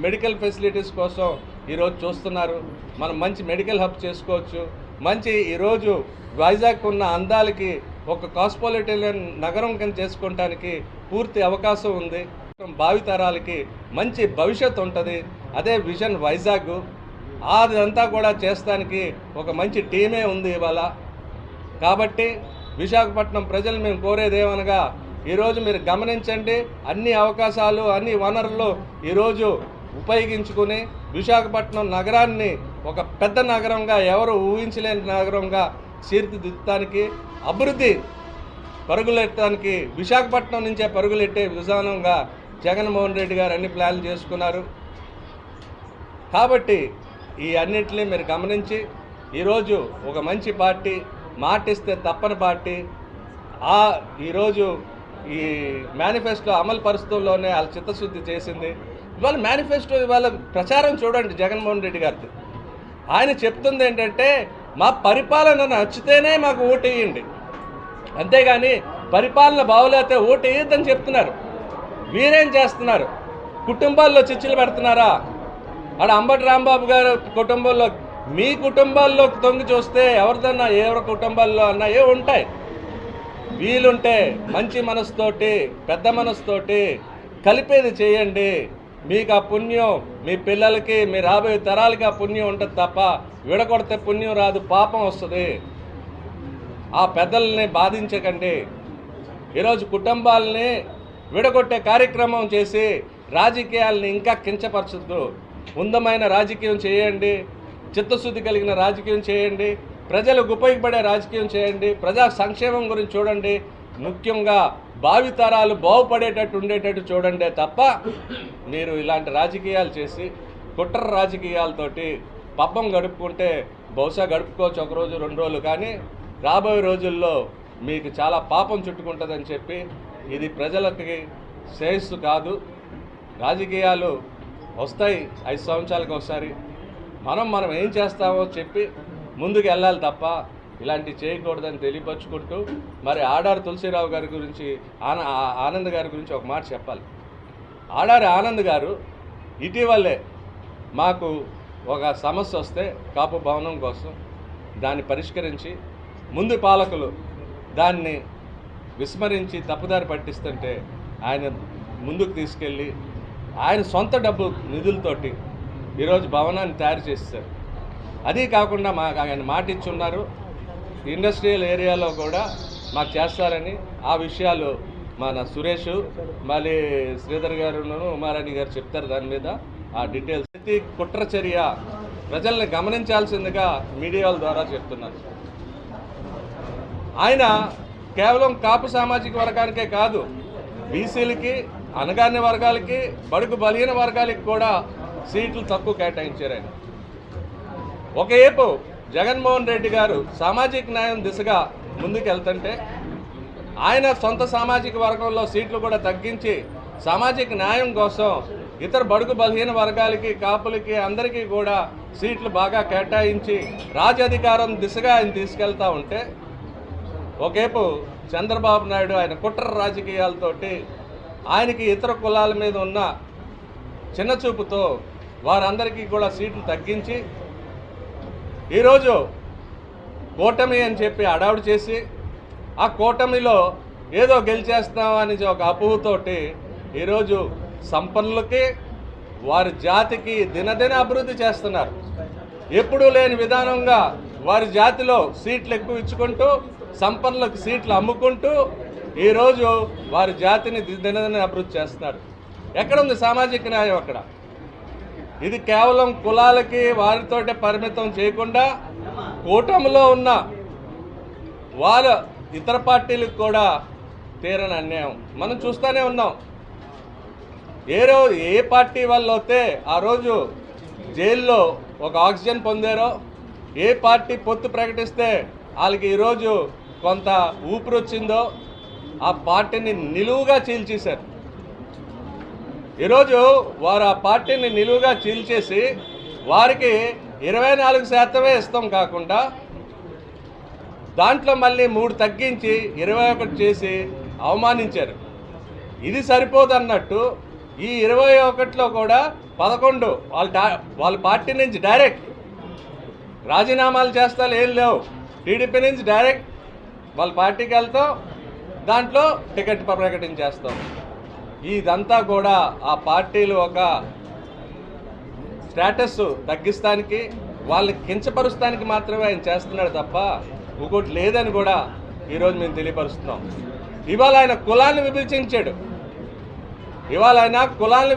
మెడికల్ ఫెసిలిటీస్ కోసం ఈరోజు చూస్తున్నారు. మనం మంచి మెడికల్ హబ్ చేసుకోవచ్చు. మంచి ఈరోజు వైజాగ్ ఉన్న అందాలకి ఒక కాస్మోపాలిటన్ నగరం కింద చేసుకోవడానికి పూర్తి అవకాశం ఉంది. భావితరాలకి మంచి భవిష్యత్తు ఉంటుంది. అదే విజన్ వైజాగ్. అదంతా కూడా చేస్తానికి ఒక మంచి టీమే ఉంది ఇవాళ. కాబట్టి విశాఖపట్నం ప్రజలు మేము కోరేదేమనగా, ఈరోజు మీరు గమనించండి, అన్ని అవకాశాలు, అన్ని వనరులు ఈరోజు ఉపయోగించుకుని విశాఖపట్నం నగరాన్ని ఒక పెద్ద నగరంగా, ఎవరు ఊహించలేని నగరంగా తీర్చిదిద్దడానికి, అభివృద్ధి పరుగులెట్టడానికి, విశాఖపట్నం నుంచే పరుగులెట్టే విధానంగా జగన్మోహన్ రెడ్డి గారు అన్ని ప్లాన్లు చేసుకున్నారు. కాబట్టి ఈ అన్నింటినీ మీరు గమనించి ఈరోజు ఒక మంచి పార్టీ, మాటిస్తే తప్పని పార్టీ, ఈరోజు ఈ మేనిఫెస్టో అమలు పరుస్తుల్లోనే వాళ్ళ చిత్తశుద్ధి చేసింది. ఇవాళ మేనిఫెస్టో ఇవాళ ప్రచారం చూడండి జగన్మోహన్ రెడ్డి గారిది. ఆయన చెప్తుంది ఏంటంటే, మా పరిపాలన నచ్చితేనే మాకు ఓటు వేయండి, అంతేగాని పరిపాలన బాగోలేకపోతే ఓటు వేయొద్దని చెప్తున్నారు. వీరేం చేస్తున్నారు? కుటుంబాల్లో చిచ్చులు పెడుతున్నారా? అక్కడ అంబటి రాంబాబు గారు కుటుంబంలో, మీ కుటుంబాల్లోకి తొంగి చూస్తే ఎవరిదన్నా ఎవరి కుటుంబాల్లో అన్నా ఏ ఉంటాయి. వీలుంటే మంచి మనసుతోటి, పెద్ద మనసుతోటి కలిపేది చేయండి. మీకు ఆ పుణ్యం మీ పిల్లలకి, మీ రాబోయే తరాలకి ఆ పుణ్యం ఉంటుంది తప్ప విడగొడితే పుణ్యం రాదు, పాపం వస్తుంది. ఆ పెద్దల్ని బాధించకండి. ఈరోజు కుటుంబాలని విడగొట్టే కార్యక్రమం చేసి రాజకీయాలని ఇంకా కించపరచద్దు. ఉందమైన రాజకీయం చేయండి, చిత్తశుద్ధి కలిగిన రాజకీయం చేయండి, ప్రజలకు ఉపయోగపడే రాజకీయం చేయండి, ప్రజా సంక్షేమం గురించి చూడండి, ముఖ్యంగా భావితరాలు బాగుపడేటట్టు ఉండేటట్టు చూడండి తప్ప మీరు ఇలాంటి రాజకీయాలు చేసి కుట్ర రాజకీయాలతోటి పబ్బం గడుపుకుంటే బహుశా గడుపుకోవచ్చు ఒకరోజు 2 రోజులు, కానీ రాబోయే రోజుల్లో మీకు చాలా పాపం చుట్టుకుంటుందని చెప్పి, ఇది ప్రజలకి శ్రేయస్సు కాదు. రాజకీయాలు వస్తాయి 5 సంవత్సరాలకు ఒకసారి, మనం ఏం చేస్తామో చెప్పి ముందుకు వెళ్ళాలి తప్ప ఇలాంటివి చేయకూడదని తెలియపరుచుకుంటూ, మరి ఆడారి తులసిరావు గారి గురించి, ఆనంద్ గారి గురించి ఒక మాట చెప్పాలి. ఆడారి ఆనంద్ గారు ఇటీవలే మాకు ఒక సమస్య వస్తే కాపు భవనం కోసం దాన్ని పరిష్కరించి, ముందు పాలకులు దాన్ని విస్మరించి తప్పుదారి పట్టిస్తుంటే ఆయన ముందుకు తీసుకెళ్ళి ఆయన సొంత డబ్బు నిధులతోటి ఈరోజు భవనాన్ని తయారు చేశారు. అదీ కాకుండా మాకు ఆయన మాట ఇచ్చున్నారు, ఇండస్ట్రియల్ ఏరియాలో కూడా మాకు చేస్తారని. ఆ విషయాలు మన సురేష్, మళ్ళీ శ్రీధర్ గారు, ఉమారాణి గారు చెప్తారు దాని మీద ఆ డీటెయిల్స్. ప్రతి కుట్ర చర్య ప్రజల్ని గమనించాల్సిందిగా మీడియాల ద్వారా చెప్తున్నారు. ఆయన కేవలం కాపు సామాజిక వర్గానికే కాదు, బీసీలకి, అణగారిన వర్గాలకి, బడుగు బలహీన వర్గాలకి కూడా సీట్లు తక్కువ కేటాయించారు ఆయన. ఒకవైపు జగన్మోహన్ రెడ్డి గారు సామాజిక న్యాయం దిశగా ముందుకు వెళ్తుంటే, ఆయన సొంత సామాజిక వర్గంలో సీట్లు కూడా తగ్గించి సామాజిక న్యాయం కోసం ఇతర బడుగు బలహీన వర్గాలకి కాపులకి అందరికీ కూడా సీట్లు బాగా కేటాయించి రాజ్యాధికారం దిశగా ఆయన తీసుకెళ్తా ఉంటే ఒకేపు చంద్రబాబు నాయుడు ఆయన కుట్ర రాజకీయాలతోటి ఆయనకి ఇతర కులాల మీద ఉన్న చిన్నచూపుతో వారందరికీ కూడా సీట్లు తగ్గించి ఈరోజు కూటమి అని చెప్పి అడావుడు చేసి ఆ కూటమిలో ఏదో గెలిచేస్తామని ఒక అపోహతోటి ఈరోజు సంపన్నులకి వారి జాతికి దినదిన అభివృద్ధి చేస్తున్నారు. ఎప్పుడూ లేని విధానంగా వారి జాతిలో సీట్లు ఎక్కువ ఇచ్చుకుంటూ సంపన్నులకు సీట్లు అమ్ముకుంటూ ఈరోజు వారి జాతిని దినదిన అభివృద్ధి చేస్తున్నారు. ఎక్కడుంది సామాజిక న్యాయం అక్కడ? ఇది కేవలం కులాలకి వారితోటే పరిమితం చేయకుండా కూటమిలో ఉన్న వాళ్ళ ఇతర పార్టీలకు కూడా తీరని అన్యాయం మనం చూస్తూనే ఉన్నాం. ఏ పార్టీ వాళ్ళు అయితే ఆ రోజు జైల్లో ఒక ఆక్సిజన్ పొందారో, ఏ పార్టీ పొత్తు ప్రకటిస్తే వాళ్ళకి ఈరోజు కొంత ఊపిరి వచ్చిందో ఆ పార్టీని నిలువుగా చీల్చేశారు. ఈరోజు వారు ఆ పార్టీని నిలువుగా చీల్చేసి వారికి 24% ఇస్తాం కాకుండా దాంట్లో మళ్ళీ 3 తగ్గించి 21 చేసి అవమానించారు. ఇది సరిపోదన్నట్టు ఈ 21లో కూడా 11 వాళ్ళ పార్టీ నుంచి డైరెక్ట్ రాజీనామాలు చేస్తా ఏం లేవు. టీడీపీ నుంచి డైరెక్ట్ వాళ్ళ పార్టీకి వెళ్తాం, దాంట్లో టికెట్ ప్రకటించేస్తాం. ఇదంతా కూడా ఆ పార్టీలు ఒక స్టేటస్ తగ్గిస్తానికి వాళ్ళని కించపరుస్తానికి మాత్రమే ఆయన చేస్తున్నాడు తప్ప ఇంకోటి లేదని కూడా ఈరోజు మేము తెలియపరుస్తున్నాం. ఇవాళ ఆయన కులాన్ని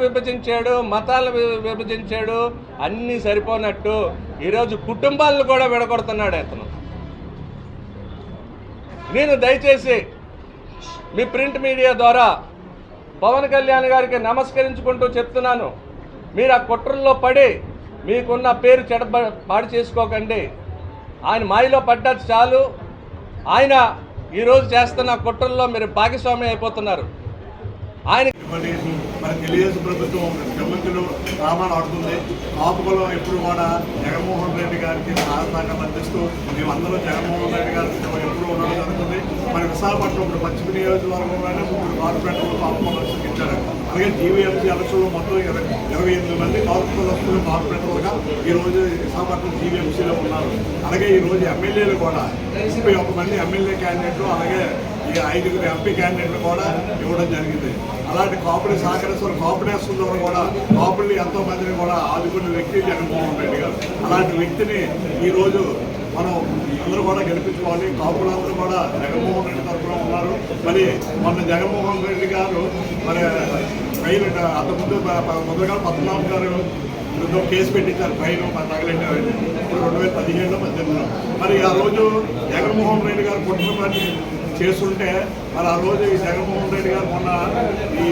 విభజించాడు, మతాలను విభజించాడు. అన్నీ సరిపోనట్టు ఈరోజు కుటుంబాలను కూడా విడగొడుతున్నాడు అతను. నేను దయచేసి మీ ప్రింట్ మీడియా ద్వారా పవన్ కళ్యాణ్ గారికి నమస్కరించుకుంటూ చెప్తున్నాను, మీరు ఆ కుట్రల్లో పడి మీకున్న పేరు పాడు చేసుకోకండి. ఆయన మాయలో పడ్డది చాలు. ఆయన ఈరోజు చేస్తున్న కుట్రల్లో మీరు భాగస్వామి అయిపోతున్నారు. ఆయన మన తెలుగుదేశం ప్రభుత్వం గవర్నమెంట్లో డ్రామాలు ఆడుతుంది. కాపుకులం ఎప్పుడు కూడా జగన్మోహన్ రెడ్డి గారికి సహకారం అందిస్తూ మేమందరం జగన్మోహన్ రెడ్డి గారికి ఎప్పుడు ఉండడం జరుగుతుంది. మన విశాఖపట్నం ఇప్పుడు పశ్చిమ నియోజకవర్గంలోనే 3 కార్పొరేటర్లు కాపుకులం ఇచ్చారు. అలాగే జీవీఎంసీ ఎలక్షన్లో మొత్తం 28 మంది కాపుకులస్తులు కార్పొరేటర్లుగా ఈరోజు విశాఖపట్నం జీవీఎంసీలో ఉన్నారు. అలాగే ఈరోజు ఎమ్మెల్యేలు కూడా 31 మంది ఎమ్మెల్యే క్యాండిడేట్లు, అలాగే ఈ 5 ఎంపీ క్యాండిడేట్లు కూడా ఇవ్వడం జరిగింది. అలాంటి కాపుని సహకరిస్తున్న కాపునేస్తుల ద్వారా కూడా కాపుల్ని ఎంతో మందిని కూడా ఆదుకున్న వ్యక్తి జగన్మోహన్ రెడ్డి గారు. అలాంటి వ్యక్తిని ఈరోజు మనం అందరూ కూడా గెలిపించుకోవాలి. కాపులందరూ కూడా జగన్మోహన్ రెడ్డి తరఫున ఉన్నారు. మరి మొన్న జగన్మోహన్ రెడ్డి గారు మరి అంతకుముందు ముందుగా పద్మనాభం గారు కేసు పెట్టించారు, ఫైన్ తగలండి. ఇప్పుడు 2017లో 18లో మరి ఆ రోజు జగన్మోహన్ రెడ్డి గారు కుటుంబాన్ని చేస్తుంటే మరి ఆ రోజు ఈ జగన్మోహన్ రెడ్డి గారు మొన్న ఈ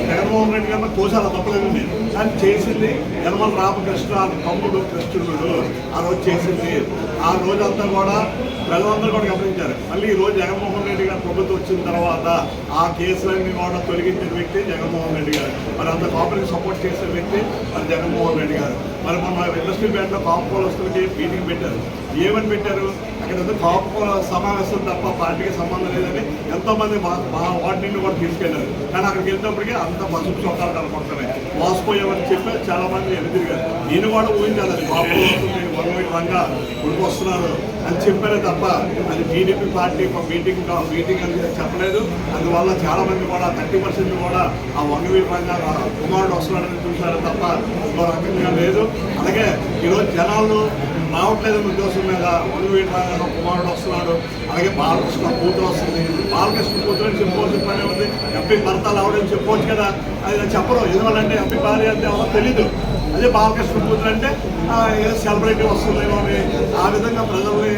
జగన్మోహన్ రెడ్డి గారిని కోసాల తప్పలేదు, కానీ చేసింది యనమల రామకృష్ణ తమ్ముడు కృష్ణుడు ఆ రోజు చేసింది. ఆ రోజంతా కూడా ప్రజలందరూ కూడా గమనించారు. మళ్ళీ ఈ రోజు జగన్మోహన్ రెడ్డి గారు ప్రభుత్వం వచ్చిన తర్వాత ఆ కేసులన్నీ కూడా తొలగించిన వ్యక్తి జగన్మోహన్ రెడ్డి గారు. మరి అంత కాపుకి సపోర్ట్ చేసే వ్యక్తి మరి జగన్మోహన్ రెడ్డి గారు. మరి మన ఇండస్ట్రీ బ్యాంక్లో కాపు కులస్తులకి మీటింగ్ పెట్టారు. ఏమని పెట్టారు? అక్కడ కాపు సమావేశం తప్ప పార్టీకి సంబంధం లేదని ఎంతోమంది మా వార్డు నుండి కూడా తీసుకెళ్లారు. కానీ అక్కడికి వెళ్ళినప్పటికీ అంత పసుపు చొక్కాలు కనపడుతున్నాయి. మోసపోయామని చెప్పి చాలా మంది ఎదురుగారు. నేను కూడా ఊహించాలి అది కాపు వస్తుంది, రంగా గుడికి వస్తున్నారు అని చెప్పారే తప్ప అది టీడీపీ పార్టీ మీటింగ్ అని చెప్పలేదు. అందువల్ల చాలా మంది కూడా 30% కూడా ఆ వంగవీరంగా కుమారుడు వస్తున్నాడని చూశారు తప్ప ఇంకో రకంగా లేదు. అలాగే ఈరోజు జనాలు రావట్లేదని ఉద్దేశం మీద వంగవీరంగా కుమారుడు వస్తున్నాడు. అలాగే బాలకృష్ణ కూతురు వస్తుంది. బాలకృష్ణ కూతురు అని చెప్పుకోవచ్చు పని ఉంది. ఎంపీ భర్తలు అవడని చెప్పుకోవచ్చు కదా, అది చెప్పరు. ఎందువల్లంటే ఎంపీ భార్య అంటే ఎవరో తెలీదు. అదే బాలకృష్ణ కూతురు అంటే సెలబ్రిటీ వస్తుందేమో అని ఆ విధంగా ప్రజల్ని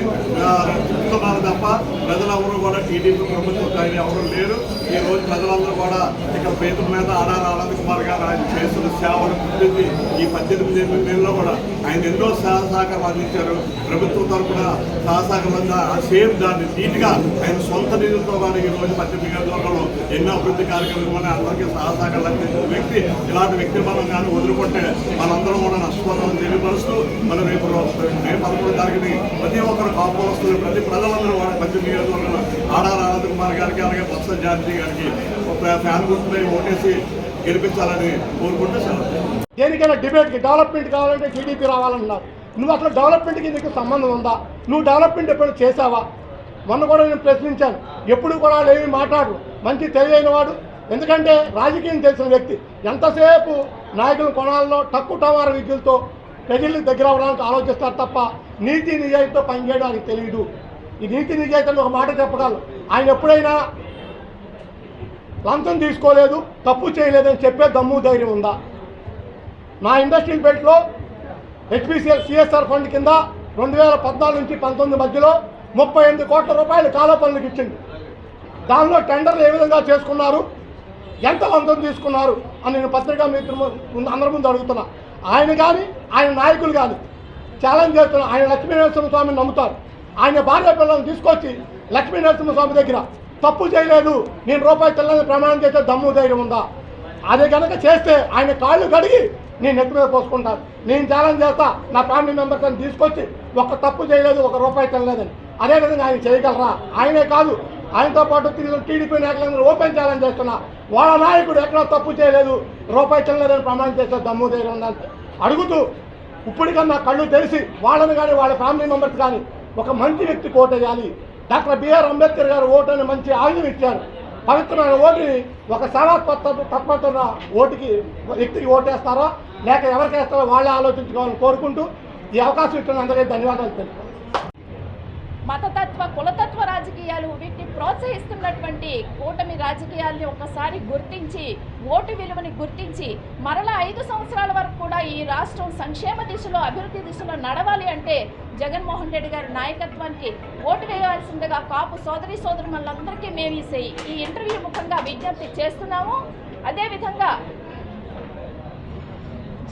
చెప్తున్నారు తప్ప ప్రజలు ఎవరు కూడా టీడీపీ ప్రభుత్వం కానీ ఎవరు లేరు. ఈ రోజు ప్రజలందరూ కూడా ఇక్కడ పేద మీద ఆర్ఆర్ ఆనంద్ కుమార్ గారు ఆయన చేస్తున్న సేవలు గుర్తించి ఈ 18 నెలల్లో కూడా ఆయన ఎన్నో సహకారం అందించారు. ప్రభుత్వం తరఫున సహకారం సేమ్ దాన్ని నీట్గా ఆయన సొంత నిధులతో కానీ ఈరోజు 18 నియోజకవర్గంలో ఎన్నో అభివృద్ధి కార్యక్రమాలు అందరికీ సహకారాలు అందించిన వ్యక్తి. ఇలాంటి వ్యక్తిని మనం కానీ వదులుకుంటే మనందరం కూడా నష్టపోతామని తెలియపరుస్తూ మనం రేపు 11వ తారీఖుని ప్రతి ఒక్కరు కాపులు ప్రతి ప్రజలందరూ కూడా 18 నియోజకవర్గంలో ఆర్ఆర్ ఆనంద్ కుమార్ గారికి అలాగే బొత్స ఝాన్సీ గారికి ఫ్యాన్ గుర్తుపై ఓటేసి గెలిపించాలని కోరుకుంటే దేనికైనా డిబేట్కి డెవలప్మెంట్ కావాలంటే జీడీపీ రావాలన్నారు. నువ్వు అసలు డెవలప్మెంట్కి నీకు సంబంధం ఉందా? నువ్వు డెవలప్మెంట్ ఎప్పుడు చేసావా? మొన్న కూడా నేను ప్రశ్నించాను. ఎప్పుడు కూడా ఏమి మాట్లాడు మంచి తెలియని వాడు. ఎందుకంటే రాజకీయం తెలిసిన వ్యక్తి ఎంతసేపు నాయకుల కొనాల్లో తక్కువ టవార విద్యులతో ప్రజలకు దగ్గర అవ్వడానికి ఆలోచిస్తారు తప్ప నీతి నిజాయితీతో పనిచేయడానికి తెలియదు. ఈ నీతి నిజాయితీలో ఒక మాట చెప్పగలరు. ఆయన ఎప్పుడైనా లంచం తీసుకోలేదు, తప్పు చేయలేదని చెప్పే దమ్ము ధైర్యం ఉందా? నా ఇండస్ట్రియల్ బెల్ట్లో హెచ్పిసిఎల్ సిఎస్ఆర్ ఫండ్ కింద 2014 నుంచి 19 మధ్యలో 38 కోట్ల రూపాయలు కాలువ పనులకు ఇచ్చింది. దానిలో టెండర్లు ఏ విధంగా చేసుకున్నారు, ఎంత లంచం తీసుకున్నారు అని నేను పత్రికా మిత్రులు అందరి ముందు అడుగుతున్నా. ఆయన కానీ ఆయన నాయకులు కానీ ఛాలెంజ్ చేస్తున్నా. ఆయన లక్ష్మీనరసింహస్వామిని నమ్ముతారు. ఆయన భార్య పిల్లలను తీసుకొచ్చి లక్ష్మీనరసింహస్వామి దగ్గర తప్పు చేయలేదు, నేను రూపాయి తెల్లని ప్రమాణం చేసే దమ్ము ధైర్యం ఉందా? అదే కనుక చేస్తే ఆయన కాళ్ళు కడిగి నేను నెత్తి మీద పోసుకుంటాను. నేను ఛాలెంజ్ చేస్తా, నా ఫ్యామిలీ మెంబర్స్ అని తీసుకొచ్చి ఒక్క తప్పు చేయలేదు, 1 రూపాయి తెల్లలేదని. అదేవిధంగా ఆయన చేయగలరా? ఆయనే కాదు, ఆయనతో పాటు టీడీపీ నాయకులందరూ ఓపెన్ ఛాలెంజ్ చేస్తున్నా. వాళ్ళ నాయకుడు ఎక్కడా తప్పు చేయలేదు, రూపాయి తెల్లలేదని ప్రమాణం చేసే దమ్ము ధైర్యం ఉందని అడుగుతూ ఇప్పటికన్నా కళ్ళు తెలిసి వాళ్ళని కానీ వాళ్ళ ఫ్యామిలీ మెంబర్స్ కానీ ఒక మంచి వ్యక్తికి ఓటేయాలి. డాక్టర్ బిఆర్ అంబేద్కర్ గారు ఓటు అని మంచి ఆయుధం ఇచ్చారు. పవిత్రమైన ఓటుని ఒక తత్పరత ఓటుకి వ్యక్తికి ఓటేస్తారో లేక ఎవరికి వేస్తారో వాళ్ళే ఆలోచించుకోవాలని కోరుకుంటూ ఈ అవకాశం ఇచ్చిన అందరికీ ధన్యవాదాలు తెలుపు. మతతత్వ కులతత్వ రాజకీయాలు వీటిని ప్రోత్సహిస్తున్నటువంటి కూటమి రాజకీయాల్ని ఒకసారి గుర్తించి ఓటు విలువని గుర్తించి మరలా 5 సంవత్సరాల వరకు కూడా ఈ రాష్ట్రం సంక్షేమ దిశలో అభివృద్ధి దిశలో నడవాలి అంటే జగన్మోహన్ రెడ్డి గారి నాయకత్వానికి ఓటు వేయాల్సిందిగా కాపు సోదరి సోదరులందరికీ మేము ఈ ఇంటర్వ్యూ ముఖంగా విజ్ఞప్తి చేస్తున్నాము. అదేవిధంగా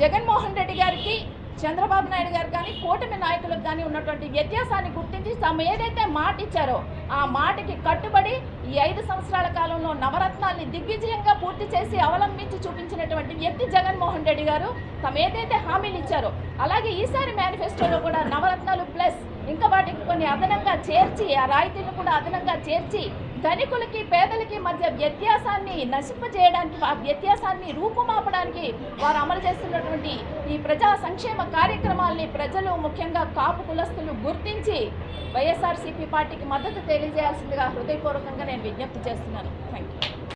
జగన్మోహన్ రెడ్డి గారికి చంద్రబాబు నాయుడు గారు కానీ కూటమి నాయకులకు కానీ ఉన్నటువంటి వ్యత్యాసాన్ని గుర్తించి తాము ఏదైతే మాట ఇచ్చారో ఆ మాటకి కట్టుబడి ఈ 5 సంవత్సరాల కాలంలో నవరత్నాల్ని దిగ్విజయంగా పూర్తి చేసి అవలంబించి చూపించినటువంటి వ్యక్తి జగన్మోహన్ రెడ్డి గారు. తాము ఏదైతే హామీలు ఇచ్చారో అలాగే ఈసారి మేనిఫెస్టోలో కూడా నవరత్నాలు ప్లస్ ఇంకా వాటికి కొన్ని అదనంగా చేర్చి ఆ రాయితీలను కూడా అదనంగా చేర్చి ధనికులకి పేదలకి మధ్య వ్యత్యాసాన్ని నశింపజేయడానికి ఆ వ్యత్యాసాన్ని రూపుమాపడానికి వారు అమలు చేస్తున్నటువంటి ఈ ప్రజా సంక్షేమ కార్యక్రమాల్ని ప్రజలు ముఖ్యంగా కాపు కులస్తులు గుర్తించి వైఎస్ఆర్సీపీ పార్టీకి మద్దతు తెలియజేయాల్సిందిగా హృదయపూర్వకంగా నేను విజ్ఞప్తి చేస్తున్నాను. Thank you.